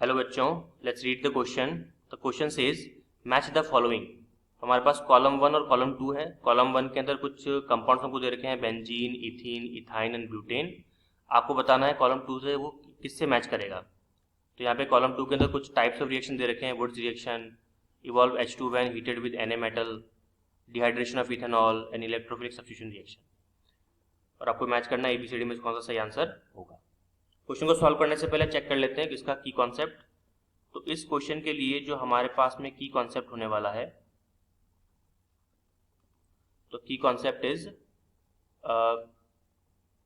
Hello बच्चों, let's read the question. The question says match the following. हमारे पास column 1 और column 2 है। Column 1 के अंदर कुछ कंपाउंड्स हमको दे रखे हैं, benzene, ethene, ethyne and butane. आपको बताना है कॉलम 2 से वो किससे मैच करेगा। तो यहाँ पे कॉलम 2 के अंदर कुछ टाइप्स ऑफ रिएक्शन दे रखे हैं, Wurtz reaction, evolve H2 when heated with Na metal, dehydration of ethanol and electrophilic substitution reaction. और आपको मैच करना है ABCD में कौन सा सही आंसर होगा। क्वेश्चन को सॉल्व करने से पहले चेक कर लेते हैं कि इसका की कॉन्सेप्ट। तो इस क्वेश्चन के लिए जो हमारे पास में की कॉन्सेप्ट होने वाला है, तो की कॉन्सेप्ट इज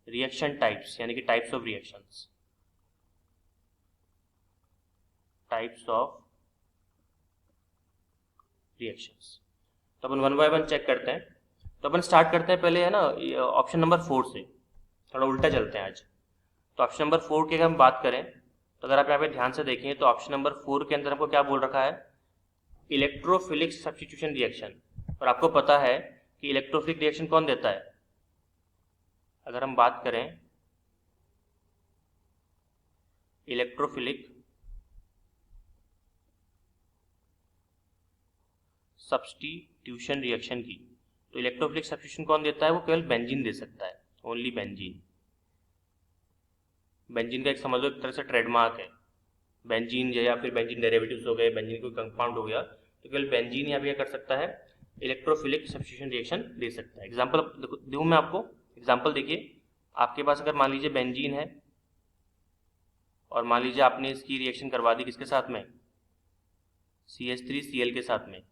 रिएक्शन टाइप्स, यानी कि types of reactions, types of reactions. तो अपन वन बाय वन चेक करते हैं। तो अपन स्टार्ट करते हैं पहले, है ना, ऑप्शन नंबर 4 से। थोड़ा उल्टा चलते हैं आज। तो ऑप्शन नंबर 4 की अगर हम बात करें, तो अगर आप यहाँ पे ध्यान से देखें तो ऑप्शन नंबर 4 के अंदर हमको क्या बोल रखा है, इलेक्ट्रोफिलिक सब्स्टिट्यूशन रिएक्शन। और आपको पता है कि इलेक्ट्रोफिलिक रिएक्शन कौन देता है। अगर हम बात करें इलेक्ट्रोफिलिक सब्स्टिट्यूशन रिएक्शन की, तो इलेक्ट्रोफिलिक सब्स्टिट्यूशन कौन देता है, वो केवल बेंजीन दे सकता है, ओनली बेंजीन। बेंजीन का एक समझ लो एक तरह से ट्रेडमार्क है। बेंजीन या फिर बेंजीन डेरिवेटिव्स हो गए, बेंजीन कोई कंपाउंड हो गया, तो केवल बेंजीन यहाँ पे क्या कर सकता है, इलेक्ट्रोफिलिक सब्स्टिट्यूशन रिएक्शन दे सकता है। एग्जांपल दूं मैं आपको, एग्जांपल देखिए। आपके पास अगर मान लीजिए बेंजीन है और मान लीजिए आपने इसकी रिएक्शन करवा दी किसके साथ में, CH3Cl के साथ में,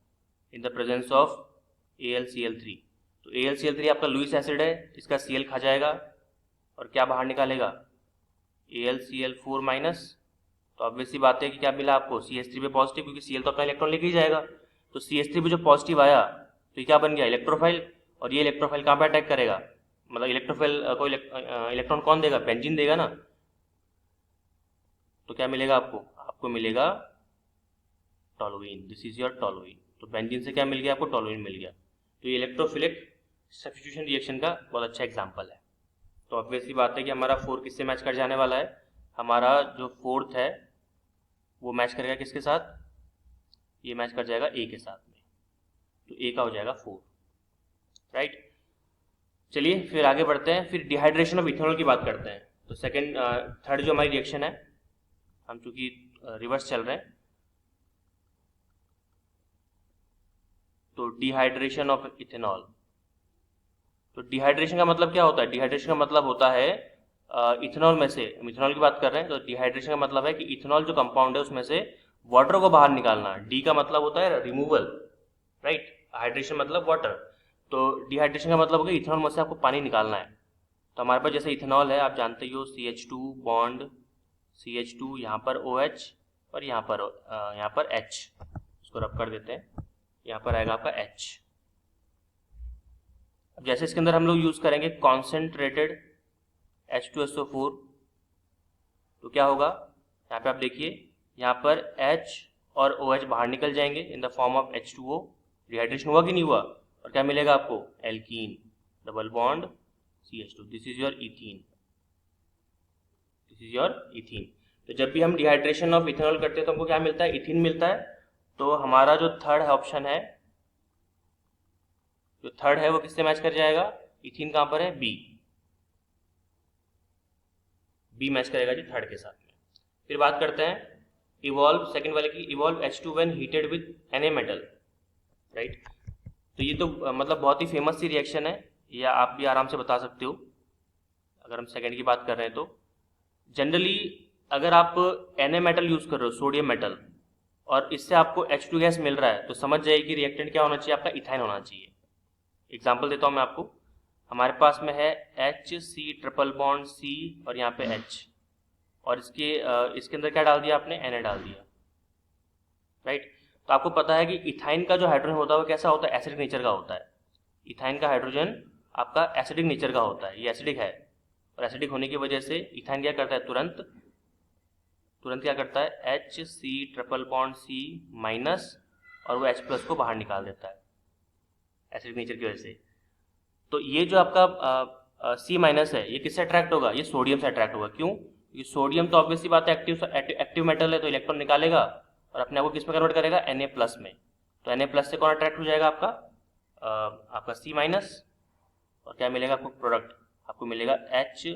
in the presence of AlCl3। तो AlCl3 आपका लुईस एसिड है, इसका Cl खा जाएगा और क्या बाहर निकालेगा, AlCl4 माइनस। तो ऑब्वियस सी बात है कि क्या मिला आपको, CH3 पे पॉजिटिव, क्योंकि Cl तो अपना इलेक्ट्रॉन लेके ही जाएगा। तो CH3 पे जो पॉजिटिव आया तो ये क्या बन गया, इलेक्ट्रोफाइल। और ये इलेक्ट्रोफाइल कहाँ पे अटैक करेगा, मतलब इलेक्ट्रोफाइल को इलेक्ट्रॉन कौन देगा, बेंजीन देगा ना। तो क्या मिलेगा आपको, आपको मिलेगा toluene. This is your toluene. तो बेंजीन से क्या मिल गया आपको, टॉलुइन मिल गया। तो ये इलेक्ट्रोफिलिक सब्स्टिट्यूशन रिएक्शन का बहुत अच्छा एग्जाम्पल है। तो ऑब्वियस सी बात है कि हमारा 4 किससे मैच कर जाने वाला है, हमारा जो 4th है वो मैच करेगा किसके साथ, ये मैच कर जाएगा A के साथ में। तो A का हो जाएगा 4, राइट। चलिए फिर आगे बढ़ते हैं, फिर डिहाइड्रेशन ऑफ इथेनॉल की बात करते हैं। तो सेकंड थर्ड जो हमारी रिएक्शन है, हम चूंकि रिवर्स चल रहे हैं, तो डिहाइड्रेशन ऑफ इथेनॉल। तो डिहाइड्रेशन का मतलब क्या होता है, डिहाइड्रेशन का मतलब होता है इथेनॉल में से, हम इथेनॉल की बात कर रहे हैं, तो डिहाइड्रेशन का मतलब है कि इथेनॉल जो कंपाउंड है उसमें से वाटर को बाहर निकालना। डी का मतलब होता है रिमूवल, राइट। हाइड्रेशन मतलब वाटर। तो डिहाइड्रेशन का मतलब होगा इथेनॉल में से आपको पानी निकालना है। तो हमारे पास जैसे इथेनॉल है, आप जानते ही हो, CH2 बॉन्ड CH2, यहाँ पर OH और यहाँ पर H। उसको रब कर देते हैं, यहाँ पर आएगा आपका H। अब जैसे इसके अंदर हम लोग यूज करेंगे कॉन्सेंट्रेटेड H2SO4, तो क्या होगा, यहाँ पे आप देखिए, यहाँ पर H और OH बाहर निकल जाएंगे in the form of H2O। Dehydration हुआ कि नहीं हुआ, और क्या मिलेगा आपको, alkene, double bond CH2। This is your ethene, this is your ethene. तो जब भी हम डिहाइड्रेशन ऑफ इथेनॉल करते हैं तो हमको क्या मिलता है, इथीन मिलता है। तो हमारा जो थर्ड ऑप्शन है, जो थर्ड है वो किससे मैच कर जाएगा, इथीन कहाँ पर है, बी मैच करेगा जी थर्ड के साथ में। फिर बात करते हैं इवॉल्व, सेकंड वाले की, evolve H2 when heated with Na metal, right. तो ये तो मतलब बहुत ही फेमस सी रिएक्शन है, या आप भी आराम से बता सकते हो। अगर हम सेकंड की बात कर रहे हैं तो जनरली अगर आप Na मेटल यूज कर रहे हो, सोडियम मेटल, और इससे आपको H2 गैस मिल रहा है, तो समझ जाइए कि रिएक्टेंट क्या होना चाहिए, आपका इथाइन होना चाहिए। एग्जाम्पल देता हूँ मैं आपको। हमारे पास में है HC ट्रिपल बॉन्ड C और यहाँ पे H, और इसके अंदर क्या डाल दिया आपने, Na डाल दिया, राइट। तो आपको पता है कि इथाइन का जो हाइड्रोजन होता है वो कैसा होता है, एसिडिक नेचर का होता है। इथाइन का हाइड्रोजन आपका एसिडिक नेचर का होता है, ये एसिडिक है, और एसिडिक होने की वजह से इथाइन क्या करता है, तुरंत क्या करता है, HC triple bond C minus, और वो H प्लस को बाहर निकाल देता है एसिडिक नेचर की वजह से। तो ये जो आपका C माइनस है, ये किससे अट्रैक्ट होगा, ये सोडियम से अट्रैक्ट होगा। क्यों, ये सोडियम तो ऑब्वियसली बात है एक्टिव मेटल है, तो इलेक्ट्रॉन निकालेगा और अपने आप को किस में कन्वर्ट करेगा, Na+ में। तो Na+ से कौन अट्रैक्ट हो जाएगा, आपका C-, और क्या मिलेगा आपको प्रोडक्ट, आपको मिलेगा HC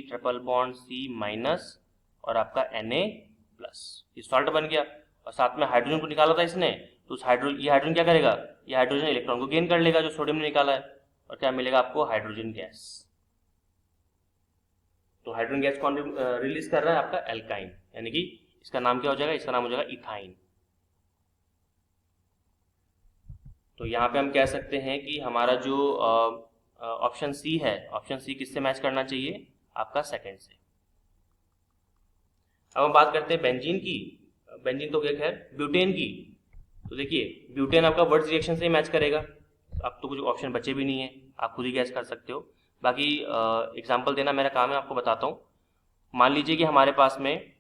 ट्रिपल बॉन्ड C- और आपका Na+। ये सॉल्ट बन गया, और साथ में हाइड्रोजन को निकाला था इसने, तो उस ये हाइड्रोजन क्या करेगा, ये हाइड्रोजन इलेक्ट्रॉन को गेन कर लेगा जो सोडियम ने निकाला है, और क्या मिलेगा आपको, हाइड्रोजन गैस। तो हाइड्रोजन गैस कौन रिलीज कर रहा है, आपका एल्काइन, यानी कि इसका नाम क्या हो जाएगा, इसका नाम हो जाएगा इथाइन। तो यहाँ पे हम कह सकते हैं कि हमारा जो ऑप्शन सी है, ऑप्शन सी किससे मैच करना चाहिए, आपका सेकंड से। अब हम बात करते हैं बेंजीन की, बेंजीन तो क्या खैर, ब्यूटेन की। तो देखिए ब्यूटेन आपका वर्ड्स रिएक्शन से ही मैच करेगा, अब तो कुछ ऑप्शन बचे भी नहीं है, आप खुद ही गैस कर सकते हो। बाकी एग्जांपल देना मेरा काम है, आपको बताता हूँ। मान लीजिए कि हमारे पास में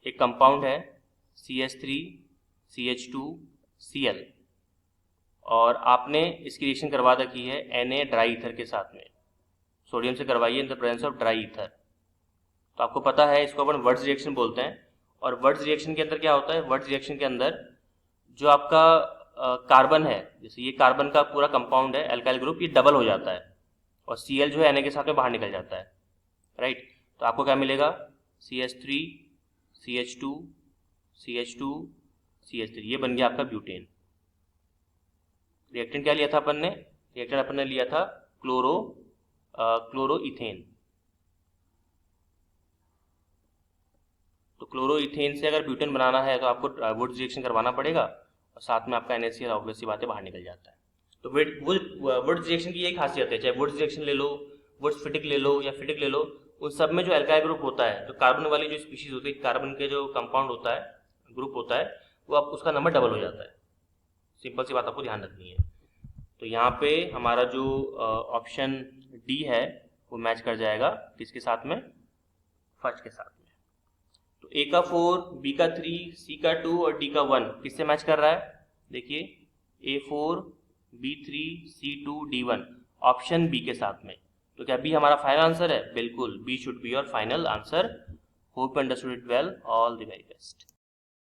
एक कंपाउंड है CH3CH2Cl, और आपने इसकी रिएक्शन करवा रखी है Na ड्राई ईथर के साथ में, सोडियम से करवाइए in the presence of dry ether. तो आपको पता है इसको अपन वर्ड्स रिएक्शन बोलते हैं, और वर्ड्स रिएक्शन के अंदर क्या होता है, वर्ड्स रिएक्शन के अंदर जो आपका कार्बन है, जैसे ये कार्बन का पूरा कंपाउंड है एल्काइल ग्रुप, ये डबल हो जाता है, और Cl जो है Na के साथ में बाहर निकल जाता है, राइट। तो आपको क्या मिलेगा, CH3 CH2 CH2 CH3, ये बन गया आपका ब्यूटेन। रिएक्टेंट क्या लिया था अपन ने, रिएक्टेंट अपन ने लिया था क्लोरोइथेन। तो क्लोरोइथेन से अगर ब्यूटेन बनाना है तो आपको वुड्स रिएक्शन करवाना पड़ेगा, और साथ में आपका NaCl ऑब्वियसली बातें बाहर निकल जाता है। तो वुड्स रिएक्शन की यही खासियत है, चाहे वुड्स रिएक्शन ले लो, वुड्स फिटिक ले लो या फिटिक ले लो, उन सब में जो एल्काइल ग्रुप होता है, जो कार्बन वाली जो स्पीशीज होती है, कार्बन के जो कंपाउंड होता है, ग्रुप होता है, वो आप उसका नंबर डबल हो जाता है। सिंपल सी बात आपको ध्यान रखनी है। तो यहाँ पे हमारा जो ऑप्शन डी है वो मैच कर जाएगा किसके साथ में, फर्स्ट के साथ में। तो ए का 4, बी का 3, सी का 2 और डी का 1 किससे मैच कर रहा है, देखिए A4 B3 C2 D1 option B के साथ में। तो क्या बी हमारा फाइनल आंसर है, बिल्कुल B should be your final answer. Hope you understood it well, all the very best.